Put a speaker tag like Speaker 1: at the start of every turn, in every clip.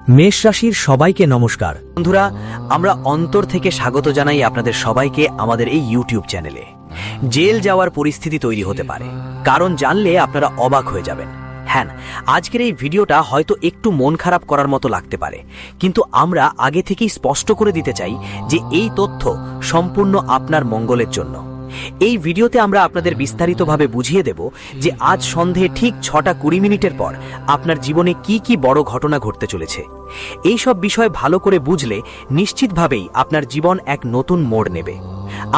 Speaker 1: মেষ রাশির সবাইকে নমস্কার।
Speaker 2: বন্ধুরা, আমরা অন্তর থেকে স্বাগত জানাই আপনাদের সবাইকে আমাদের এই ইউটিউব চ্যানেলে। জেল যাওয়ার পরিস্থিতি তৈরি হতে পারে, কারণ জানলে আপনারা অবাক হয়ে যাবেন। হ্যাঁ, আজকের এই ভিডিওটা হয়তো একটু মন খারাপ করার মতো লাগতে পারে, কিন্তু আমরা আগে থেকেই স্পষ্ট করে দিতে চাই যে এই তথ্য সম্পূর্ণ আপনার মঙ্গলের জন্য। এই ভিডিওতে আমরা আপনাদের বিস্তারিতভাবে বুঝিয়ে দেব যে আজ সন্ধে ঠিক 6:20 পর আপনার জীবনে কি কি বড় ঘটনা ঘটতে চলেছে। এই সব বিষয় ভালো করে বুঝলে নিশ্চিতভাবেই আপনার জীবন এক নতুন মোড় নেবে।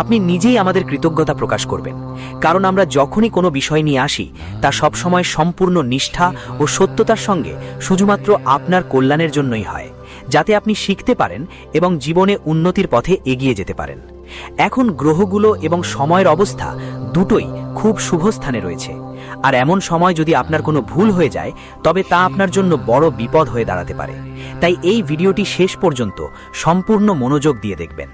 Speaker 2: আপনি নিজেই আমাদের কৃতজ্ঞতা প্রকাশ করবেন, কারণ আমরা যখনই কোনো বিষয় নিয়ে আসি তা সবসময় সম্পূর্ণ নিষ্ঠা ও সত্যতার সঙ্গে শুধুমাত্র আপনার কল্যাণের জন্যই হয়, যাতে আপনি শিখতে পারেন এবং জীবনে উন্নতির পথে এগিয়ে যেতে পারেন। এখন গ্রহগুলো এবং সময়ের অবস্থা দুটোই খুব শুভ স্থানে রয়েছে, আর এমন সময় যদি আপনার কোনো ভুল হয়ে যায় তবে তা আপনার জন্য বড় বিপদ হয়ে দাঁড়াতে পারে। তাই এই ভিডিওটি শেষ পর্যন্ত সম্পূর্ণ মনোযোগ দিয়ে দেখবেন।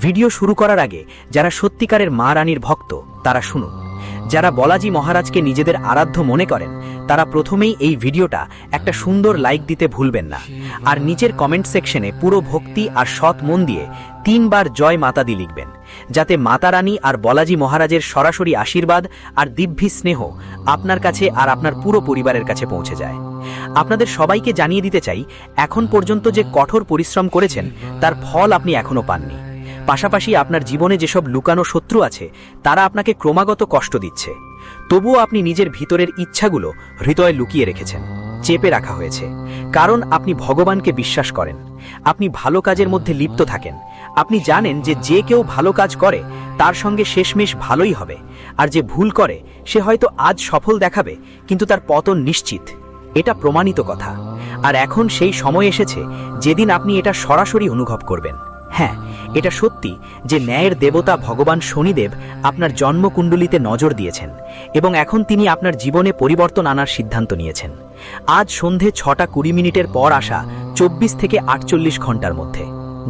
Speaker 2: ভিডিও শুরু করার আগে যারা সত্যিকারের মা রানীর ভক্ত তারা শুনুন। যারা বালাজি মহারাজকে নিজেদের আরাধ্য মনে করেন তারা প্রথমেই এই ভিডিওটা একটা সুন্দর লাইক দিতে ভুলবেন না, আর নিচের কমেন্ট সেকশনে পুরো ভক্তি আর সৎ মন দিয়ে 3 বার জয় মাতা দি লিখবেন, যাতে মাতা রানী আর বালাজি মহারাজের সরাসরি আশীর্বাদ আর দিব্যি স্নেহ আপনার কাছে আর আপনার পুরো পরিবারের কাছে পৌঁছে যায়। আপনাদের সবাইকে জানিয়ে দিতে চাই, এখন পর্যন্ত যে কঠোর পরিশ্রম করেছেন তার ফল আপনি এখনো পাননি। পাশাপাশি আপনার জীবনে যেসব লুকানো শত্রু আছে তারা আপনাকে ক্রমাগত কষ্ট দিচ্ছে, তবুও আপনি নিজের ভিতরের ইচ্ছাগুলো হৃদয়ে লুকিয়ে রেখেছেন, চেপে রাখা হয়েছে, কারণ আপনি ভগবানকে বিশ্বাস করেন। আপনি ভালো কাজের মধ্যে লিপ্ত থাকেন। আপনি জানেন যে যে কেউ ভালো কাজ করে তার সঙ্গে শেষমেশ ভালোই হবে, আর যে ভুল করে সে হয়তো আজ সফল দেখাবে কিন্তু তার পতন নিশ্চিত। এটা প্রমাণিত কথা। আর এখন সেই সময় এসেছে যেদিন আপনি এটা সরাসরি অনুভব করবেন। হ্যাঁ, এটা সত্যি যে ন্যায়ের দেবতা ভগবান শনিদেব আপনার জন্মকুণ্ডলিতে নজর দিয়েছেন এবং এখন তিনি আপনার জীবনে পরিবর্তন আনার সিদ্ধান্ত নিয়েছেন। আজ সন্ধে 6:20 পর আসা 24 থেকে 48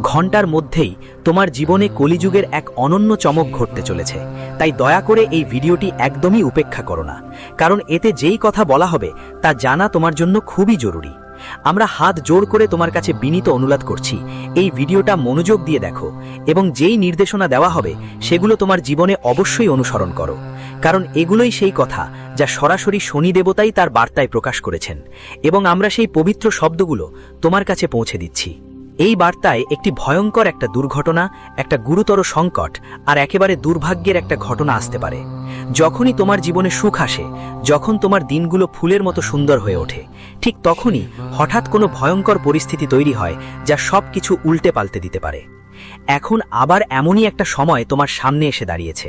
Speaker 2: ঘন্টার মধ্যেই তোমার জীবনে কলিযুগের এক অনন্য চমক ঘটতে চলেছে। তাই দয়া করে এই ভিডিওটি একদমই উপেক্ষা করো না, কারণ এতে যেই কথা বলা হবে তা জানা তোমার জন্য খুবই জরুরি। আমরা হাত জোড় করে তোমার কাছে বিনীত অনুরোধ করছি, এই ভিডিওটা মনোযোগ দিয়ে দেখো এবং যেই নির্দেশনা দেওয়া হবে সেগুলো তোমার জীবনে অবশ্যই অনুসরণ করো, কারণ এগুলোই সেই কথা যা সরাসরি শনি দেবতাই তার বার্তায় প্রকাশ করেছেন এবং আমরা সেই পবিত্র শব্দগুলো তোমার কাছে পৌঁছে দিচ্ছি। এই বার্তায় একটি ভয়ঙ্কর একটা দুর্ঘটনা, একটা গুরুতর সংকট আর একেবারে দুর্ভাগ্যের একটা ঘটনা আসতে পারে। যখনই তোমার জীবনে সুখ আসে, যখন তোমার দিনগুলো ফুলের মতো সুন্দর হয়ে ওঠে, ঠিক তখনই হঠাৎ কোনো ভয়ঙ্কর পরিস্থিতি তৈরি হয় যা সব কিছু উল্টে পাল্টে দিতে পারে। এখন আবার এমনই একটা সময় তোমার সামনে এসে দাঁড়িয়েছে,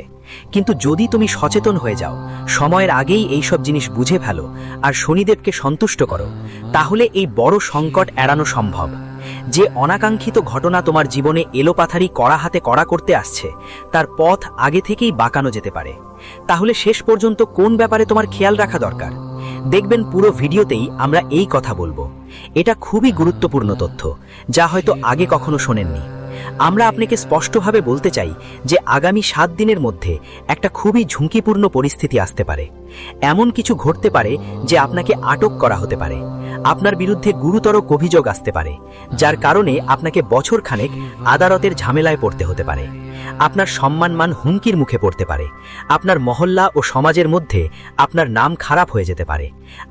Speaker 2: কিন্তু যদি তুমি সচেতন হয়ে যাও, সময়ের আগেই এই সব জিনিস বুঝে ফেলো আর শনিদেবকে সন্তুষ্ট করো, তাহলে এই বড় সংকট এড়ানো সম্ভব। যে অনাকাঙ্ক্ষিত ঘটনা তোমার জীবনে এলোপাথারি কড়া হাতে কড়া করতে আসছে তার পথ আগে থেকেই বাঁকানো যেতে পারে। তাহলে শেষ পর্যন্ত কোন ব্যাপারে তোমার খেয়াল রাখা দরকার? দেখবেন পুরো ভিডিওতেই আমরা এই কথা বলবো। এটা খুবই গুরুত্বপূর্ণ তথ্য, যা হয়তো আগে কখনো শোনেননি। আমরা আপনাকে স্পষ্টভাবে বলতে চাই যে আগামী 7 দিনের মধ্যে একটা খুবই ঝুঁকিপূর্ণ পরিস্থিতি আসতে পারে। এমন কিছু ঘটতে পারে যে আপনাকে আটক করা হতে পারে, আপনার বিরুদ্ধে গুরুতর অভিযোগ আসতে পারে, যার কারণে আপনাকে বছরখানেক আদালতের ঝামেলায় পড়তে হতে পারে। আপনার সম্মানমান হুমকির মুখে পড়তে পারে। আপনার মহল্লা ও সমাজের মধ্যে আপনার নাম খারাপ হয়ে যেতে পারে।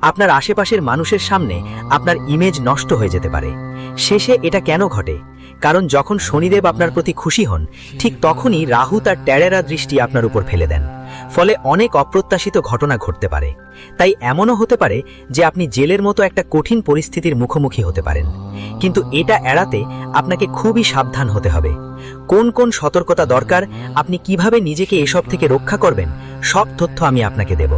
Speaker 2: আপনার আশেপাশের মানুষের সামনে আপনার ইমেজ নষ্ট হয়ে যেতে পারে। শেষে এটা কেন ঘটে? কারণ যখন শনিদেব আপনার প্রতি খুশি হন, ঠিক তখনই রাহু তার টেরেরা দৃষ্টি আপনার উপর ফেলে দেন, ফলে অনেক অপ্রত্যাশিত ঘটনা ঘটতে পারে। তাই এমনও হতে পারে যে আপনি জেলের মতো একটা কঠিন পরিস্থিতির মুখোমুখি হতে পারেন, কিন্তু এটা এড়াতে আপনাকে খুবই সাবধান হতে হবে। কোন কোন সতর্কতা দরকার, আপনি কিভাবে নিজেকে এসব থেকে রক্ষা করবেন, সব তথ্য আমি আপনাকে দেব।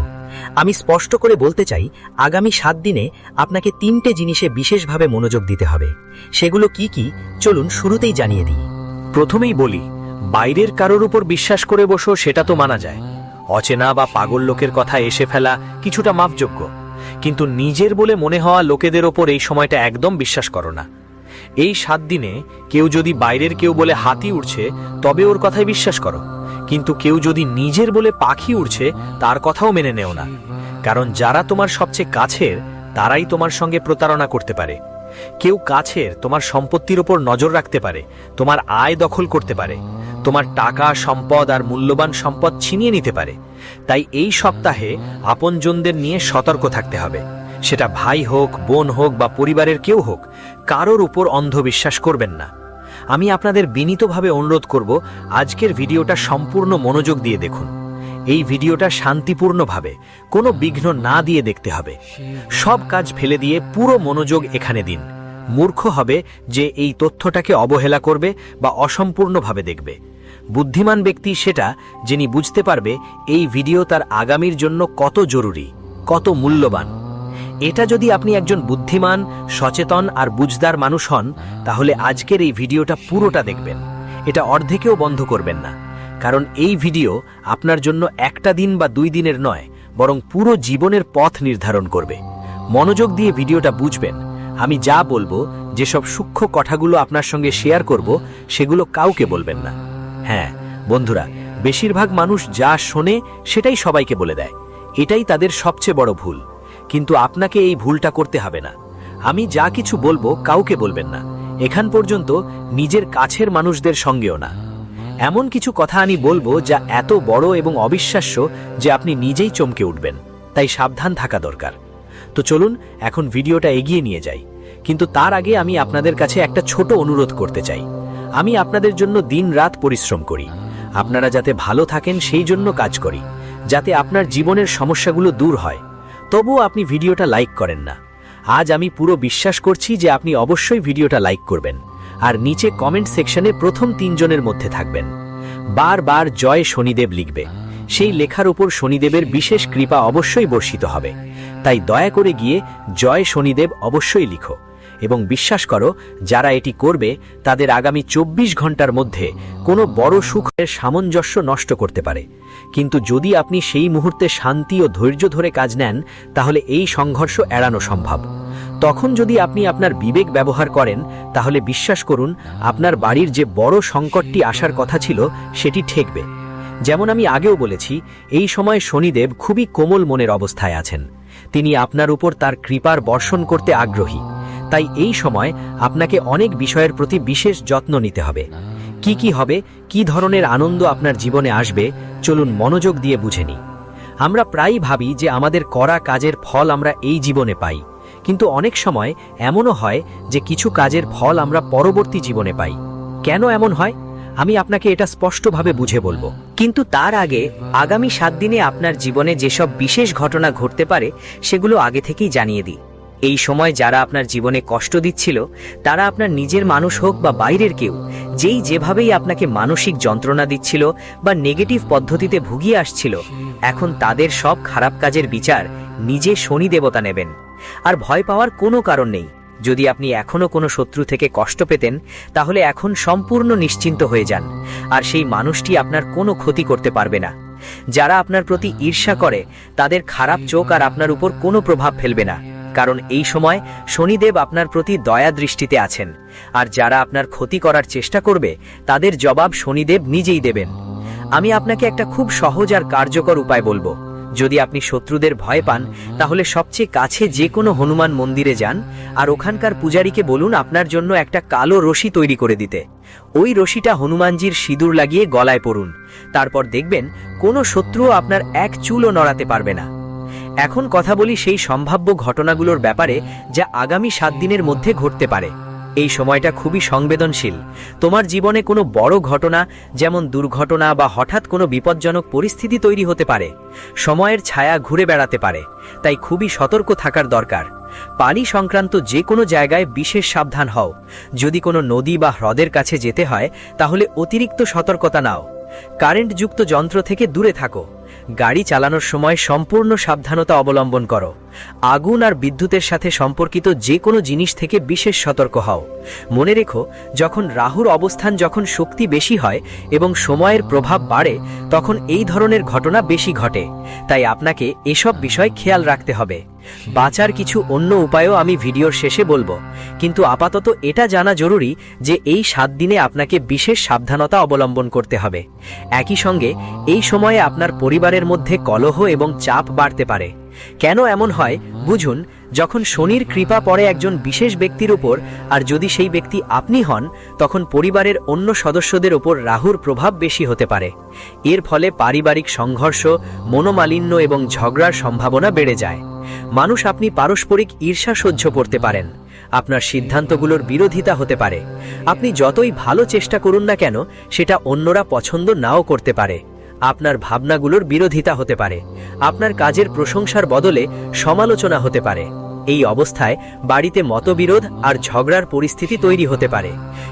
Speaker 2: আমি স্পষ্ট করে বলতে চাই, আগামী 7 দিনে আপনাকে 3টে জিনিসে বিশেষভাবে মনোযোগ দিতে হবে। সেগুলো কি কি, চলুন শুরুতেই জানিয়ে দিই।
Speaker 1: প্রথমেই বলি, বাইরের কারোর উপর বিশ্বাস করে বসো সেটা তো মানা যায়, অচেনা বা পাগল লোকের কথা এসে ফেলা কিছুটা মাপযোগ্য, কিন্তু নিজের বলে মনে হওয়া লোকেদের ওপর এই সময়টা একদম বিশ্বাস করো না। এই 7 দিনে কেউ যদি বাইরের কেউ বলে হাতি উড়ছে তবে ওর কথায় বিশ্বাস করো, কিন্তু কেউ যদি নিজের বলে পাখি উড়ছে তার কথাও মেনে নেও না, কারণ যারা তোমার সবচেয়ে কাছের তারাই তোমার সঙ্গে প্রতারণা করতে পারে। কেউ কাছের তোমার সম্পত্তির উপর নজর রাখতে পারে, তোমার আয় দখল করতে পারে, তোমার টাকা, সম্পদ আর মূল্যবান সম্পদ ছিনিয়ে নিতে পারে। তাই এই সপ্তাহে আপনজনদের নিয়ে সতর্ক থাকতে হবে। সেটা ভাই হোক, বোন হোক বা পরিবারের কেউ হোক, কারোর উপর অন্ধবিশ্বাস করবেন না। আমি আপনাদের বিনীতভাবে অনুরোধ করব, আজকের ভিডিওটা সম্পূর্ণ মনোযোগ দিয়ে দেখুন। এই ভিডিওটা শান্তিপূর্ণভাবে, কোনো বিঘ্ন না দিয়ে দেখতে হবে। সব কাজ ফেলে দিয়ে পুরো মনোযোগ এখানে দিন। মূর্খ হবে যে এই তথ্যটাকে অবহেলা করবে বা অসম্পূর্ণভাবে দেখবে। বুদ্ধিমান ব্যক্তি সেটা, যিনি বুঝতে পারবে এই ভিডিও তার আগামীর জন্য কত জরুরি, কত মূল্যবান। এটা যদি আপনি একজন বুদ্ধিমান, সচেতন আর বুঝদার মানুষ হন, তাহলে আজকের এই ভিডিওটা পুরোটা দেখবেন। এটা অর্ধেকেও বন্ধ করবেন না, কারণ এই ভিডিও আপনার জন্য একটা দিন বা 2 দিনের নয়, বরং পুরো জীবনের পথ নির্ধারণ করবে। মনোযোগ দিয়ে ভিডিওটা বুঝবেন। আমি যা বলবো, যেসব সূক্ষ্ম কথাগুলো আপনার সঙ্গে শেয়ার করব, সেগুলো কাউকে বলবেন না। হ্যাঁ বন্ধুরা, বেশিরভাগ মানুষ যা শোনে সেটাই সবাইকে বলে দেয়। এটাই তাদের সবচেয়ে বড় ভুল। কিন্তু আপনাকে এই ভুলটা করতে হবে না। আমি যা কিছু বলবো কাউকে বলবেন না, এখান পর্যন্ত নিজের কাছের মানুষদের সঙ্গেও না। এমন কিছু কথা আমি বলবো যা এত বড় এবং অবিশ্বাস্য যে আপনি নিজেই চমকে উঠবেন। তাই সাবধান থাকা দরকার। তো চলুন এখন ভিডিওটা এগিয়ে নিয়ে যাই। কিন্তু তার আগে আমি আপনাদের কাছে একটা ছোট অনুরোধ করতে চাই। আমি আপনাদের জন্য দিন-রাত পরিশ্রম করি, আপনারা যাতে ভালো থাকেন সেই জন্য কাজ করি, যাতে আপনার জীবনের সমস্যাগুলো দূর হয়। তবুও আপনি ভিডিওটা লাইক করেন না। আজ আমি পুরো বিশ্বাস করছি যে আপনি অবশ্যই ভিডিওটা লাইক করবেন আর নিচে কমেন্ট সেকশনে প্রথম 3 জনের মধ্যে থাকবেন। বারবার জয় শনিদেব লিখবে। সেই লেখার উপর শনিদেবের বিশেষ কৃপা অবশ্যই বর্ষিত হবে। তাই দয়া করে গিয়ে জয় শনিদেব অবশ্যই লিখো এবং বিশ্বাস করো, যারা এটি করবে তাদের আগামী 24 ঘন্টার মধ্যে কোনো বড় সুখের সামঞ্জস্য নষ্ট করতে পারে। কিন্তু যদি আপনি সেই মুহূর্তে শান্তি ও ধৈর্য ধরে কাজ নেন, তাহলে এই সংঘর্ষ এড়ানো সম্ভব। তখন যদি আপনি আপনার বিবেক ব্যবহার করেন, তাহলে বিশ্বাস করুন, আপনার বাড়ির যে বড় সংকটটি আসার কথা ছিল সেটি ঠেকবে। যেমন আমি আগেও বলেছি, এই সময় শনিদেব খুবই কোমল মনের অবস্থায় আছেন। তিনি আপনার উপর তার কৃপার বর্ষণ করতে আগ্রহী। তাই এই সময় আপনাকে অনেক বিষয়ের প্রতি বিশেষ যত্ন নিতে হবে। কি কি হবে, কি ধরনের আনন্দ আপনার জীবনে আসবে, চলুন মনোযোগ দিয়ে বুঝে নিই। আমরা প্রায়ই ভাবি যে আমাদের করা কাজের ফল আমরা এই জীবনে পাই, কিন্তু অনেক সময় এমনও হয় যে কিছু কাজের ফল আমরা পরবর্তী জীবনে পাই। কেন এমন হয়, আমি আপনাকে এটা স্পষ্টভাবে বুঝে বলবো।
Speaker 2: কিন্তু তার আগে আগামী 7 দিনে আপনার জীবনে যেসব বিশেষ ঘটনা ঘটতে পারে সেগুলো আগে থেকেই জানিয়ে দিই। এই সময় যারা আপনার জীবনে কষ্ট দিচ্ছিল, তারা আপনার নিজের মানুষ হোক বা বাইরের কেউ, যেভাবেই আপনাকে মানসিক যন্ত্রণা দিচ্ছিল বা নেগেটিভ পদ্ধতিতে ভুগিয়ে আসছিল, এখন তাদের সব খারাপ কাজের বিচার নিজে শনি দেবতা নেবেন। আর ভয় পাওয়ার কোনো কারণ নেই। যদি আপনি এখনো কোনো শত্রু থেকে কষ্ট পেতেন, তাহলে এখন সম্পূর্ণ নিশ্চিন্ত হয়ে যান। আর সেই মানুষটি আপনার কোনো ক্ষতি করতে পারবে না। যারা আপনার প্রতি ঈর্ষা করে, তাদের খারাপ চোখ আর আপনার উপর কোনো প্রভাব ফেলবে না, কারণ এই সময় শনিদেব আপনার প্রতি দয়া দৃষ্টিতে আছেন। আর যারা আপনার ক্ষতি করার চেষ্টা করবে, তাদের জবাব শনিদেব নিজেই দেবেন। আমি আপনাকে একটা খুব সহজ আর কার্যকর উপায় বলবো। যদি আপনি শত্রুদের ভয় পান, তাহলে সবচেয়ে কাছে যে কোনো হনুমান মন্দিরে যান আর ওখানকার পূজারীকে বলুন আপনার জন্য একটা কালো রশি তৈরি করে দিতে। ওই রশিটা হনুমানজির সিঁদুর লাগিয়ে গলায় পরুন। তারপর দেখবেন কোনো শত্রুও আপনার এক চুলও নড়াতে পারবে না। এখন কথা বলি সেই সম্ভাব্য ঘটনাগুলোর ব্যাপারে যা আগামী 7 দিনের মধ্যে ঘটতে পারে। এই সময়টা খুবই সংবেদনশীল। তোমার জীবনে কোনো বড় ঘটনা, যেমন দুর্ঘটনা বা হঠাৎ কোনো বিপজ্জনক পরিস্থিতি তৈরি হতে পারে। সময়ের ছায়া ঘুরে বেড়াতে পারে, তাই খুবই সতর্ক থাকার দরকার। পানি সংক্রান্ত যে কোনো জায়গায় বিশেষ সাবধান হও। যদি কোনো নদী বা হ্রদের কাছে যেতে হয়, তাহলে অতিরিক্ত সতর্কতা নাও। কারেন্টযুক্ত যন্ত্র থেকে দূরে থাকো। গাড়ি চালানোর সময় সম্পূর্ণ সাবধানতা অবলম্বন করো। আগুন আর বিদ্যুতের সাথে সম্পর্কিত যে কোনো জিনিস থেকে বিশেষ সতর্ক হও। মনে রেখো, যখন রাহুর অবস্থান যখন শক্তি বেশি হয় এবং সময়ের প্রভাব বাড়ে, তখন এই ধরনের ঘটনা বেশি ঘটে। তাই আপনাকে এসব বিষয় খেয়াল রাখতে হবে। বাঁচার কিছু অন্য উপায়ও আমি ভিডিওর শেষে বলবো, কিন্তু আপাতত এটা জানা জরুরি যে এই 7 দিনে আপনাকে বিশেষ সাবধানতা অবলম্বন করতে হবে। একই সঙ্গে এই সময়ে আপনার পরিবারের মধ্যে কলহ এবং চাপ বাড়তে পারে। কেন এমন হয় বুঝুন। যখন শনির কৃপা পড়ে একজন বিশেষ ব্যক্তির উপর, আর যদি সেই ব্যক্তি আপনি হন, তখন পরিবারের অন্য সদস্যদের উপর রাহুর প্রভাব বেশি হতে পারে। এর ফলে পারিবারিক সংঘর্ষ, মনোমালিন্য এবং ঝগড়ার সম্ভাবনা বেড়ে যায়। মানুষ আপনি পারস্পরিক ঈর্ষা সহ্য করতে পারেন। আপনার সিদ্ধান্তগুলোর বিরোধিতা হতে পারে। আপনি যতই ভালো চেষ্টা করুন না কেন, সেটা অন্যরা পছন্দ নাও করতে পারে। আপনার ভাবনাগুলোর বিরোধিতা হতে পারে। আপনার কাজের প্রশংসার বদলে সমালোচনা হতে পারে। এই অবস্থায় বাড়িতে মতবিরোধ আর ঝগড়ার পরিস্থিতি তৈরি হতে পারে।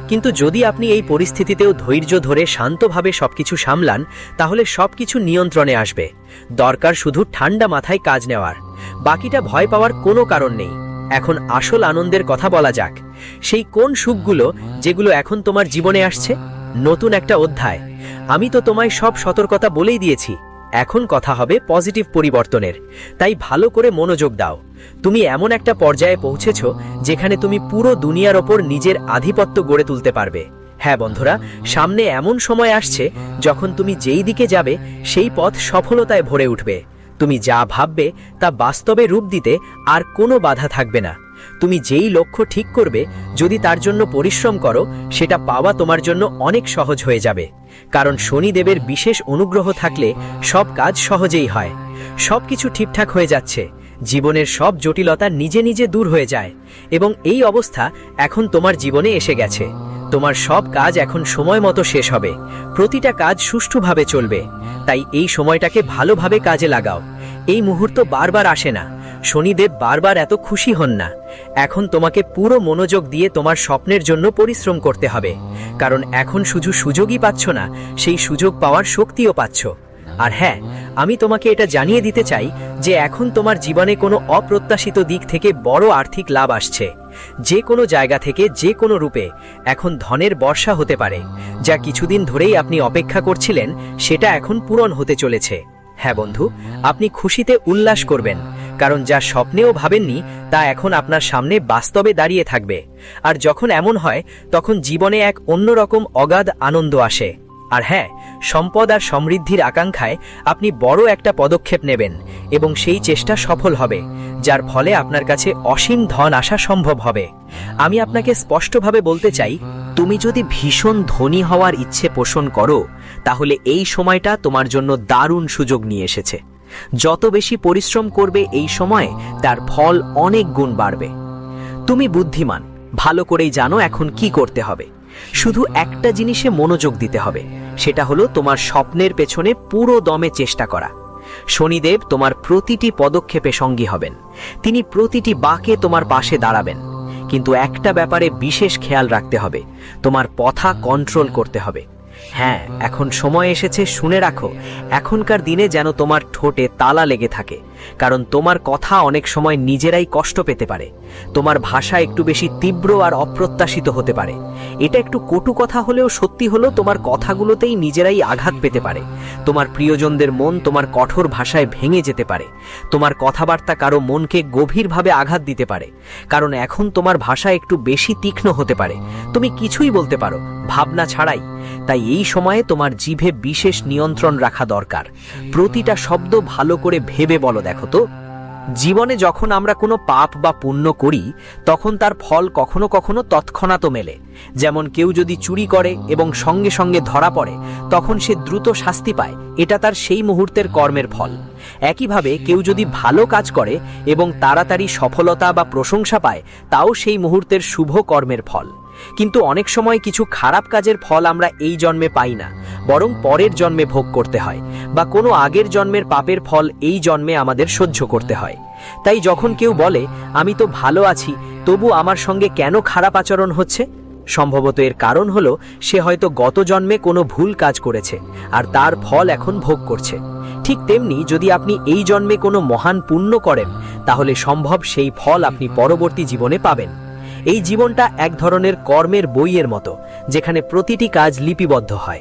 Speaker 2: কিন্তু যদি আপনি এই পরিস্থিতিতেও ধৈর্য ধরে শান্তভাবে সবকিছু সামলান, তাহলে সবকিছু নিয়ন্ত্রণে আসবে। দরকার শুধু ঠান্ডা মাথায় কাজ নেওয়ার। বাকিটা ভয় পাওয়ার কোনো কারণ নেই। এখন আসল আনন্দের কথা বলা যাক। সেই কোন সুখগুলো যেগুলো এখন তোমার জীবনে আসছে? নতুন একটা অধ্যায়। আমি তো তোমায় সব সতর্কতা বলেই দিয়েছি। এখন কথা হবে পজিটিভ পরিবর্তনের। তাই ভালো করে মনোযোগ দাও। তুমি এমন একটা পর্যায়ে পৌঁছেছ যেখানে তুমি পুরো দুনিয়ার ওপর নিজের আধিপত্য গড়ে তুলতে পারবে। হ্যাঁ বন্ধুরা, সামনে এমন সময় আসছে যখন তুমি যেই দিকে যাবে সেই পথ সফলতায় ভরে উঠবে। তুমি যা ভাববে তা বাস্তবে রূপ দিতে আর কোনো বাধা থাকবে না। তুমি যেই লক্ষ্য ঠিক করবে, যদি তার জন্য পরিশ্রম করো, সেটা পাওয়া তোমার জন্য অনেক সহজ হয়ে যাবে। কারণ শনিদেবের বিশেষ অনুগ্রহ থাকলে সব কাজ সহজেই হয়। সবকিছু ঠিকঠাক হয়ে যাচ্ছে। জীবনের সব জটিলতা নিজে নিজে দূর হয়ে যায়। এবং এই অবস্থা এখন তোমার জীবনে এসে গেছে। তোমার সব কাজ এখন সময় মতো শেষ হবে। প্রতিটা কাজ সুষ্ঠুভাবে চলবে। তাই এই সময়টাকে ভালোভাবে কাজে লাগাও। এই মুহূর্ত বারবার আসে না। শনিদেব বারবার এত খুশি হন না। এখন তোমাকে পুরো মনোযোগ দিয়ে তোমার স্বপ্নের জন্য পরিশ্রম করতে হবে। কারণ এখন শুধু সুযোগই পাচ্ছ না, সেই সুযোগ পাওয়ার শক্তিও পাচ্ছ। আর হ্যাঁ, আমি তোমাকে এটা জানিয়ে দিতে চাই যে এখন তোমার জীবনে কোনো অপ্রত্যাশিত দিক থেকে বড় আর্থিক লাভ আসছে। যে কোনো জায়গা থেকে, যে কোনো রূপে এখন ধনের বর্ষা হতে পারে। যা কিছুদিন ধরেই আপনি অপেক্ষা করছিলেন, সেটা এখন পূরণ হতে চলেছে। হ্যাঁ বন্ধু, আপনি খুশিতে উল্লাস করবেন। কারণ যা স্বপ্নেও ভাবেননি তা এখন আপনার সামনে বাস্তবে দাঁড়িয়ে থাকবে। আর যখন এমন হয়, তখন জীবনে এক অন্যরকম অগাধ আনন্দ আসে। আর হ্যাঁ, সম্পদ আর সমৃদ্ধির আকাঙ্ক্ষায় আপনি বড় একটা পদক্ষেপ নেবেন এবং সেই চেষ্টা সফল হবে, যার ফলে আপনার কাছে অসীম ধন আসা সম্ভব হবে। আমি আপনাকে স্পষ্টভাবে বলতে চাই, তুমি যদি ভীষণ ধনী হওয়ার ইচ্ছে পোষণ করো, তাহলে এই সময়টা তোমার জন্য দারুণ সুযোগ নিয়ে এসেছে। যত বেশি পরিশ্রম করবে এই সময়ে, তার ফল অনেক গুণ বাড়বে। তুমি বুদ্ধিমান, ভালো করেই জানো এখন কি করতে হবে। শুধু একটা জিনিসে মনোযোগ দিতে হবে, সেটা হলো তোমার স্বপ্নের পেছনে পুরো দমে চেষ্টা করা। শনিদেব তোমার প্রতিটি পদক্ষেপে সঙ্গী হবেন। তিনি প্রতিটি বাঁকে তোমার পাশে দাঁড়াবেন। কিন্তু একটা ব্যাপারে বিশেষ খেয়াল রাখতে হবে, তোমার কথা কন্ট্রোল করতে হবে। হ্যাঁ, এখন সময় এসেছে, শুনে রাখো, এখনকার দিনে যেন তোমার ঠোঁটে তালা লেগে থাকে। কারণ তোমার কথা অনেক সময় নিজেরাই কষ্ট পেতে পারে। তোমার ভাষা একটু বেশি তীব্র আর অপ্রত্যাশিত হতে পারে। এটা একটু কটু কথা হলেও সত্যি হলো, তোমার কথাগুলোতেই নিজেরাই আঘাত পেতে পারে। তোমার প্রিয়জনদের মন তোমার কঠোর ভাষায় ভেঙে যেতে পারে। তোমার কথাবার্তা কারো মনকে গভীরভাবে আঘাত দিতে পারে। কারণ এখন তোমার ভাষা একটু বেশি তীক্ষ্ণ হতে পারে। তুমি কিছুই বলতে পারো ভাবনা ছাড়াই। তাই এই সময়ে তোমার জিভে বিশেষ নিয়ন্ত্রণ রাখা দরকার। প্রতিটা শব্দ ভালো করে ভেবে বলো। দেখো তো, জীবনে যখন আমরা কোনো পাপ বা পুণ্য করি, তখন তার ফল কখনো কখনো তৎক্ষণাৎ মেলে। যেমন কেউ যদি চুরি করে এবং সঙ্গে সঙ্গে ধরা পড়ে, তখন সে দ্রুত শাস্তি পায়। এটা তার সেই মুহূর্তের কর্মের ফল। একইভাবে কেউ যদি ভালো কাজ করে এবং তাড়াতাড়ি সফলতা বা প্রশংসা পায়, তাও সেই মুহূর্তের শুভ কর্মের ফল। কিন্তু অনেক সময় কিছু খারাপ কাজের ফল আমরা এই জন্মে পাই না, বরং পরের জন্মে ভোগ করতে হয়, বা কোনো আগের জন্মের পাপের ফল এই জন্মে আমাদের সহ্য করতে হয়। তাই যখন কেউ বলে আমি তো ভালো আছি, তবু আমার সঙ্গে কেন খারাপ আচরণ হচ্ছে, সম্ভবত এর কারণ হলো সে হয়তো গত জন্মে কোনো ভুল কাজ করেছে আর তার ফল এখন ভোগ করছে। ঠিক তেমনি যদি আপনি এই জন্মে কোনো মহান পুণ্য করেন, তাহলে সম্ভব সেই ফল আপনি পরবর্তী জীবনে পাবেন। এই জীবনটা এক ধরনের কর্মের বইয়ের মতো, যেখানে প্রতিটি কাজ লিপিবদ্ধ হয়।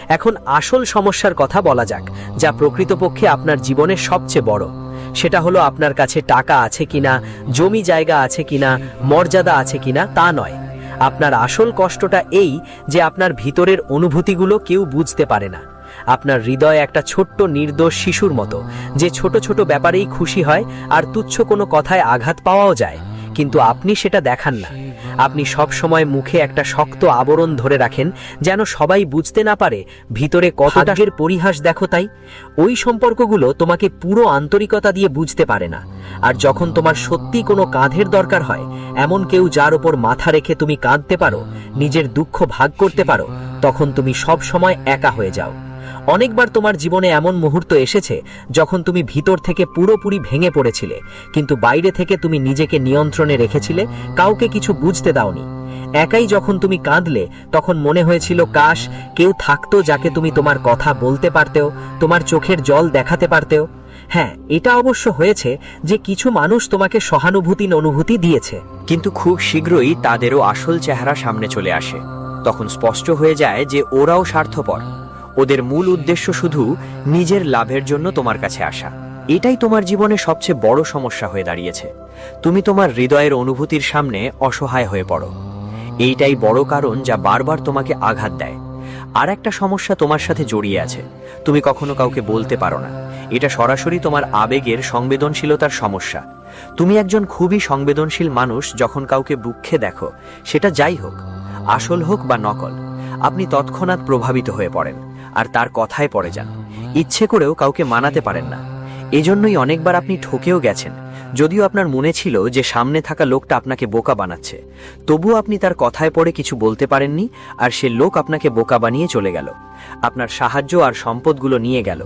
Speaker 2: এখন আসল সমস্যার কথা বলা যাক, যা প্রকৃতপক্ষে আপনার জীবনের সবচেয়ে বড়। সেটা হলো আপনার কাছে টাকা আছে কিনা, জমি জায়গা আছে কিনা, মর্যাদা আছে কিনা, তা নয়। আপনার আসল কষ্টটা এই যে আপনার ভিতরের অনুভূতিগুলো কেউ বুঝতে পারে না। আপনার হৃদয় একটা ছোট্ট নির্দোষ শিশুর মতো, যে ছোট ছোট ব্যাপারেই খুশি হয় আর তুচ্ছ কোনো কথায় আঘাত পাওয়াও যায়, কিন্তু আপনি সেটা দেখান না। আপনি সব সময় মুখে একটা শক্ত আবরণ ধরে রাখেন, যেন সবাই বুঝতে না পারে ভিতরে কতটা পরিহাস দেখো। তাই ওই সম্পর্কগুলো তোমাকে পুরো আন্তরিকতা দিয়ে বুঝতে পারে না। আর যখন তোমার সত্যি কোনো কাঁধের দরকার হয়, এমন কেউ যার ওপর মাথা রেখে তুমি কাঁদতে পারো, নিজের দুঃখ ভাগ করতে পারো, তখন তুমি সব সময় একা হয়ে যাও। অনেকবার তোমার জীবনে এমন মুহূর্ত এসেছে যখন তুমি ভিতর থেকে পুরোপুরি ভেঙে পড়েছিলে, কিন্তু বাইরে থেকে তুমি নিজেকে নিয়ন্ত্রণে রেখেছিলে, কাউকে কিছু বুঝতে দাওনি। একাই যখন তুমি কাঁদলে, তখন মনে হয়েছিল কাশ কেউ থাকতো যাকে তুমি তোমার কথা বলতে পারতেও, তোমার চোখের জল দেখাতে পারতেও। হ্যাঁ, এটা অবশ্য হয়েছে যে কিছু মানুষ তোমাকে অনুভূতি দিয়েছে, কিন্তু খুব শীঘ্রই তাদেরও আসল চেহারা সামনে চলে আসে। তখন স্পষ্ট হয়ে যায় যে ওরাও স্বার্থপর। ওদের মূল উদ্দেশ্য শুধু নিজের লাভের জন্য তোমার কাছে আসা। এটাই তোমার জীবনে সবচেয়ে বড় সমস্যা হয়ে দাঁড়িয়েছে। তুমি তোমার হৃদয়ের অনুভূতির সামনে অসহায় হয়ে পড়ো। এইটাই বড় কারণ যা বারবার তোমাকে আঘাত দেয়। আর একটা সমস্যা তোমার সাথে জড়িয়ে আছে, তুমি কখনো কাউকে বলতে পারো না। এটা সরাসরি তোমার আবেগের সংবেদনশীলতার সমস্যা। তুমি একজন খুবই সংবেদনশীল মানুষ। যখন কাউকে দুঃখে দেখো, সেটা যাই হোক, আসল হোক বা নকল, আপনি তৎক্ষণাৎ প্রভাবিত হয়ে পড়েন আর তার কথায় পড়ে যান। ইচ্ছে করেও কাউকে মানাতে পারেন না। এজন্যই অনেকবার আপনি ঠকেও গেছেন। যদিও আপনার মনে ছিল যে সামনে থাকা লোকটা আপনাকে বোকা বানাচ্ছে, তবুও আপনি তার কথায় পড়ে কিছু বলতে পারেননি, আর সে লোক আপনাকে বোকা বানিয়ে চলে গেল। আপনার সাহায্য আর সম্পদগুলো নিয়ে গেল,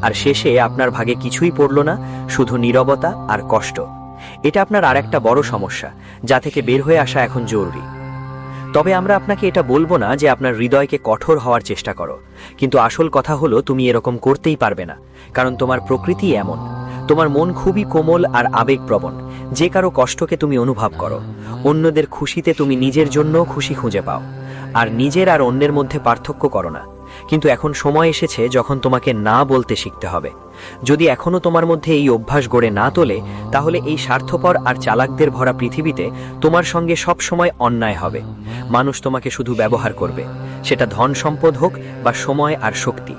Speaker 2: আর শেষে আপনার ভাগে কিছুই পড়ল না, শুধু নীরবতা আর কষ্ট। এটা আপনার আরেকটা বড় সমস্যা, যা থেকে বের হয়ে আসা এখন জরুরি। তবে আমরা আপনাকে এটা বলবো না যে আপনার হৃদয়কে কঠোর হওয়ার চেষ্টা করো, কিন্তু আসল কথা হলো তুমি এরকম করতেই পারবে না, কারণ তোমার প্রকৃতি এমন। তোমার মন খুবই কোমল আর আবেগপ্রবণ। যে কারো কষ্টকে তুমি অনুভব করো, অন্যদের খুশিতে তুমি নিজের জন্য খুশি খুঁজে পাও, আর নিজের আর অন্যের মধ্যে পার্থক্য করো না। কিন্তু এখন সময় এসেছে যখন তোমাকে না বলতে শিখতে হবে। যদি এখনো তোমার মধ্যে এই অভ্যাস গড়ে না তোলে, তাহলে এই স্বার্থপর আর চালাকদের ভরা পৃথিবীতে তোমার সঙ্গে সব সময় অন্যায় হবে। মানুষ তোমাকে শুধু ব্যবহার করবে, সেটা ধন সম্পদ হোক বা সময় আর শক্তি।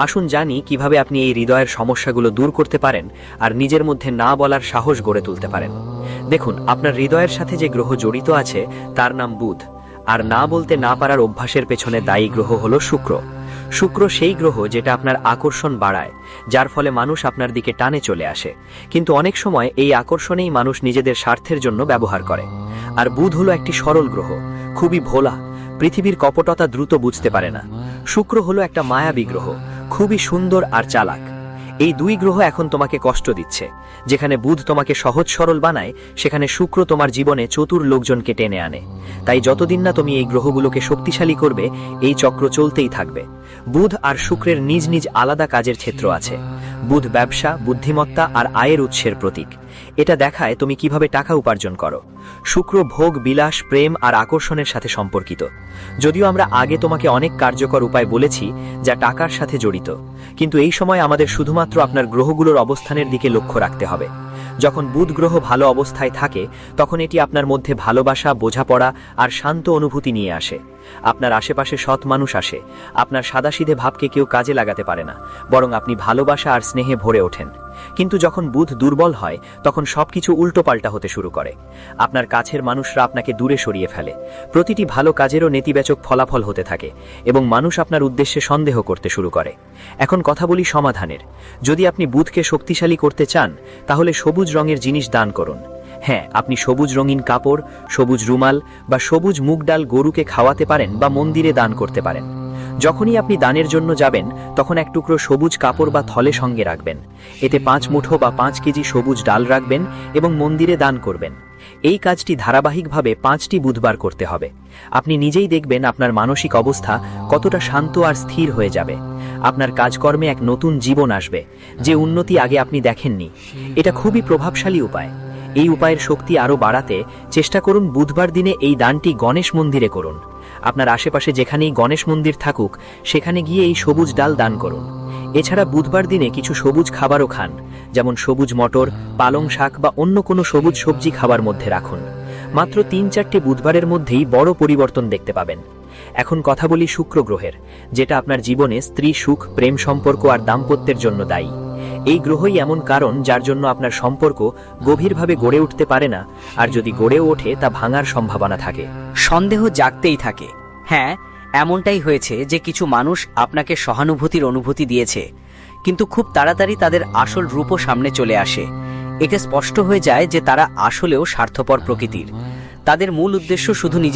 Speaker 2: আসুন জানি কিভাবে আপনি এই হৃদয়ের সমস্যাগুলো দূর করতে পারেন আর নিজের মধ্যে না বলার সাহস গড়ে তুলতে পারেন। দেখুন, আপনার হৃদয়ের সাথে যে গ্রহ জড়িত আছে তার নাম বুধ, আর না বলতে না পারার অভ্যাসের পেছনে দায়ী গ্রহ হলো শুক্র। শুক্র সেই গ্রহ যেটা আপনার আকর্ষণ বাড়ায়, যার ফলে মানুষ আপনার দিকে টানে চলে আসে। কিন্তু অনেক সময় এই আকর্ষণেই মানুষ নিজেদের স্বার্থের জন্য ব্যবহার করে। আর বুধ হলো একটি সরল গ্রহ, খুবই ভোলা, পৃথিবীর কপটতা দ্রুত বুঝতে পারে না। শুক্র হলো একটা মায়াবী গ্রহ, খুবই সুন্দর আর চালাক। এই দুই গ্রহ এখন তোমাকে কষ্ট দিচ্ছে। যেখানে বুধ তোমাকে সহজ সরল বানায়, সেখানে শুক্র তোমার জীবনে চতুর লোকজনকে টেনে আনে। তাই যতদিন না তুমি এই গ্রহগুলোকে শক্তিশালী করবে, এই চক্র চলতেই থাকবে। বুধ আর শুক্রের নিজ নিজ আলাদা কাজের ক্ষেত্র আছে। বুধ ব্যবসা, বুদ্ধিমত্তা আর আয়ের উৎসের প্রতীক। এটা দেখায় তুমি কিভাবে টাকা উপার্জন করো। শুক্র ভোগ, বিলাস, প্রেম আর আকর্ষণের সাথে সম্পর্কিত। যদিও আমরা আগে তোমাকে অনেক কার্যকর উপায় বলেছি যা টাকার সাথে জড়িত, কিন্তু এই সময় আমাদের শুধুমাত্র আপনার গ্রহগুলোর অবস্থানের দিকে লক্ষ্য রাখতে হবে। যখন বুধ গ্রহ ভালো অবস্থায় থাকে, তখন এটি আপনার মধ্যে ভালোবাসা, বোঝাপড়া আর শান্ত অনুভূতি নিয়ে আসে। আপনার আশেপাশে সৎ মানুষ আসে। আপনার সাদাসিধে ভাবকে কেউ কাজে লাগাতে পারে না, বরং আপনি ভালোবাসা আর স্নেহে ভরে ওঠেন। কিন্তু যখন বুধ দুর্বল হয়, তখন সবকিছু উল্টোপাল্টা হতে শুরু করে। আপনার কাছের মানুষরা আপনাকে দূরে সরিয়ে ফেলে। প্রতিটি ভালো কাজেরও নেতিবাচক ফলাফল হতে থাকে, এবং মানুষ আপনার উদ্দেশ্যে সন্দেহ করতে শুরু করে। এখন কথা বলি সমাধানের। যদি আপনি বুধকে শক্তিশালী করতে চান, তাহলে সবুজ রঙের জিনিস দান করুন। হ্যাঁ, আপনি সবুজ রঙিন কাপড়, সবুজ রুমাল বা সবুজ মুগ ডাল গরুকে খাওয়াতে পারেন বা মন্দিরে দান করতে পারেন। যখনই আপনি দানের জন্য যাবেন, তখন এক টুকরো সবুজ কাপড় বা থলে সঙ্গে রাখবেন। এতে 5 মুঠো বা 5 কেজি সবুজ ডাল রাখবেন এবং মন্দিরে দান করবেন। এই কাজটি ধারাবাহিকভাবে 5টি বুধবার করতে হবে। আপনি নিজেই দেখবেন আপনার মানসিক অবস্থা কতটা শান্ত আর স্থির হয়ে যাবে। আপনার কাজকর্মে এক নতুন জীবন আসবে, যে উন্নতি আগে আপনি দেখেননি। এটা খুবই প্রভাবশালী উপায়। এই উপায়ের শক্তি আরও বাড়াতে চেষ্টা করুন বুধবার দিনে এই দানটি গণেশ মন্দিরে করুন। আপনার আশেপাশে যেখানেই গণেশ মন্দির থাকুক, সেখানে গিয়ে এই সবুজ ডাল দান করুন। এছাড়া বুধবার দিনে কিছু সবুজ খাবারও খান, যেমন সবুজ মটর, পালং শাক বা অন্য কোনো সবুজ সবজি খাবার মধ্যে রাখুন।
Speaker 1: মাত্র ৩-৪টি বুধবারের মধ্যেই বড় পরিবর্তন দেখতে পাবেন। এখন কথা বলি শুক্র গ্রহের, যেটা আপনার জীবনে স্ত্রী সুখ, প্রেম সম্পর্ক আর দাম্পত্যের জন্য দায়ী। এই গ্রহই এমন কারণ যার জন্য আপনার সম্পর্ক গভীরভাবে গড়ে উঠতে পারে না, আর যদি গড়েও ওঠে তা ভাঙার সম্ভাবনা থাকে।
Speaker 2: সন্দেহ জাগতেই থাকে। হ্যাঁ, এমনটাই হয়েছে যে কিছু মানুষ আপনাকে সহানুভূতির অনুভূতি দিয়েছে, কিন্তু খুব তাড়াতাড়ি তাদের আসল রূপও সামনে চলে আসে। এতে স্পষ্ট হয়ে যায় যে তারা আসলেও স্বার্থপর প্রকৃতির। তাদের মূল উদ্দেশ্য শুধু নিজের